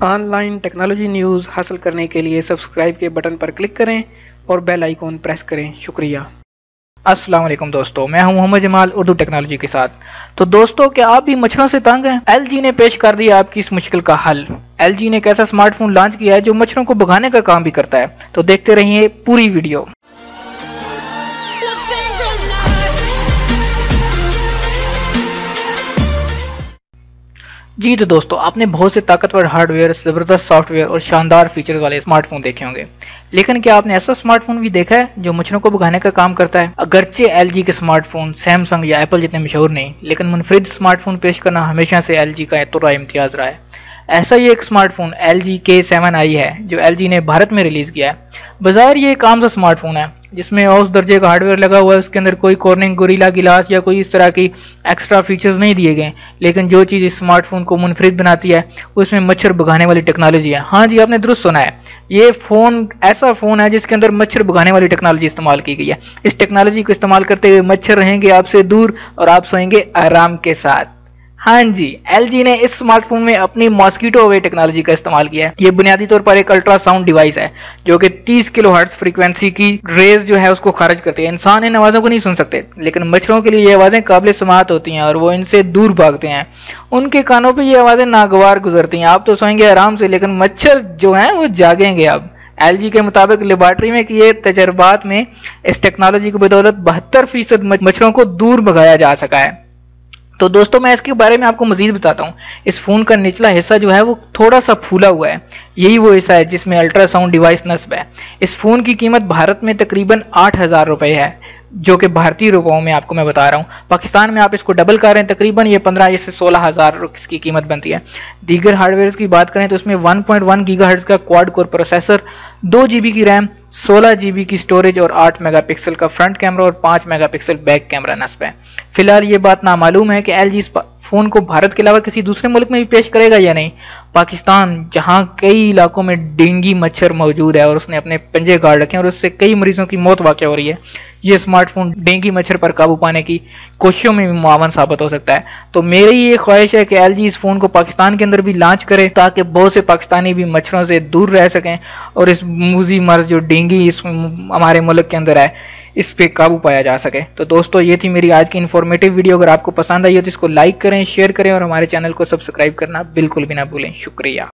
Online technology news हासिल करने के लिए सब्सक्राइब के बटन पर क्लिक करें और बेल आइकॉन प्रेस करें। शुक्रिया। अस्सलाम वालेकुम दोस्तों, मैं हूं मोहम्मद जमाल उर्दू टेक्नोलॉजी के साथ। तो दोस्तों, क्या आप भी मच्छरों से तंग हैं? एलजी ने पेश कर दिया आपकी इस मुश्किल का हल। एलजी ने एक ऐसा स्मार्टफोन लॉन्च किया है जो मच्छरों को भगाने का काम भी करता है। तो देखते रहिए पूरी वीडियो। जी तो दोस्तों, आपने बहुत से ताकतवर हार्डवेयर, जबरदस्त सॉफ्टवेयर और शानदार फीचर्स वाले स्मार्टफोन देखे होंगे, लेकिन क्या आपने ऐसा स्मार्टफोन भी देखा है जो मच्छरों को भगाने का काम करता है? अगरचे एलजी के स्मार्टफोन सैमसंग या एप्पल जितने मशहूर नहीं, लेकिन मुनफरिद स्मार्टफोन पेश करना हमेशा से एलजी का एतुरा इम्तियाज रहा है। ऐसा ही एक स्मार्टफोन LG K7i है जो LG ने भारत में रिलीज किया है। बाजार ये एक आम सा स्मार्टफोन है जिसमें औसत दर्जे का हार्डवेयर लगा हुआ है। उसके अंदर कोई कॉर्निंग गोरिल्ला गिलास या कोई इस तरह की एक्स्ट्रा फीचर्स नहीं दिए गए, लेकिन जो चीज़ इस स्मार्टफोन को मुनफरिद बनाती है उसमें मच्छर भगाने वाली टेक्नोलॉजी है। हाँ जी, आपने दुरुस्त सुना है, ये फोन ऐसा फोन है जिसके अंदर मच्छर भगाने वाली टेक्नोलॉजी इस्तेमाल की गई है। इस टेक्नोलॉजी को इस्तेमाल करते हुए मच्छर रहेंगे आपसे दूर और आप सोएंगे आराम के साथ। हाँ जी, LG ने इस स्मार्टफोन में अपनी मॉस्किटो अवे टेक्नोलॉजी का इस्तेमाल किया है। ये बुनियादी तौर पर एक अल्ट्रासाउंड डिवाइस है जो कि 30 किलोहर्ट्ज फ्रीक्वेंसी की रेज जो है उसको खारिज करती है। इंसान इन आवाज़ों को नहीं सुन सकते, लेकिन मच्छरों के लिए ये आवाज़ें काबिल समाअत होती हैं और वो इनसे दूर भागते हैं। उनके कानों पर ये आवाज़ें नागवार गुजरती हैं। आप तो सोएंगे आराम से, लेकिन मच्छर जो हैं वो जागेंगे। अब LG के मुताबिक लेबॉर्ट्री में किए तजर्बात में इस टेक्नोलॉजी की बदौलत 72% मच्छरों को दूर भगाया जा सका है। तो दोस्तों, मैं इसके बारे में आपको मजीद बताता हूँ। इस फोन का निचला हिस्सा जो है वो थोड़ा सा फूला हुआ है। यही वो हिस्सा है जिसमें अल्ट्रासाउंड डिवाइस नस्ब है। इस फोन की कीमत भारत में तकरीबन 8,000 रुपये है, जो कि भारतीय रुपयों में आपको मैं बता रहा हूँ। पाकिस्तान में आप इसको डबल कर रहे हैं, तकरीबन ये 15 से 16,000 इसकी कीमत बनती है। दीगर हार्डवेयर की बात करें तो इसमें 1.1 गीगाहर्ट्ज का क्वाड कोर प्रोसेसर, 2 GB की रैम, 16 GB की स्टोरेज और 8 मेगापिक्सल का फ्रंट कैमरा और 5 मेगापिक्सल बैक कैमरा नस्ब है। फिलहाल ये बात नामालूम है कि LG इस फोन को भारत के अलावा किसी दूसरे मुल्क में भी पेश करेगा या नहीं। पाकिस्तान, जहां कई इलाकों में डेंगू मच्छर मौजूद है और उसने अपने पंजे गाड़ रखे हैं और उससे कई मरीजों की मौत वाक़ हो रही है, ये स्मार्टफोन डेंगू मच्छर पर काबू पाने की कोशिशों में भी मुआवन साबित हो सकता है। तो मेरी ये ख्वाहिश है कि LG इस फोन को पाकिस्तान के अंदर भी लॉन्च करे ताकि बहुत से पाकिस्तानी भी मच्छरों से दूर रह सकें और इस मूजी मर्ज जो डेंगू इस हमारे मुल्क के अंदर है इस पे काबू पाया जा सके। तो दोस्तों, ये थी मेरी आज की इन्फॉर्मेटिव वीडियो। अगर आपको पसंद आई हो तो इसको लाइक करें, शेयर करें और हमारे चैनल को सब्सक्राइब करना बिल्कुल भी ना भूलें। शुक्रिया।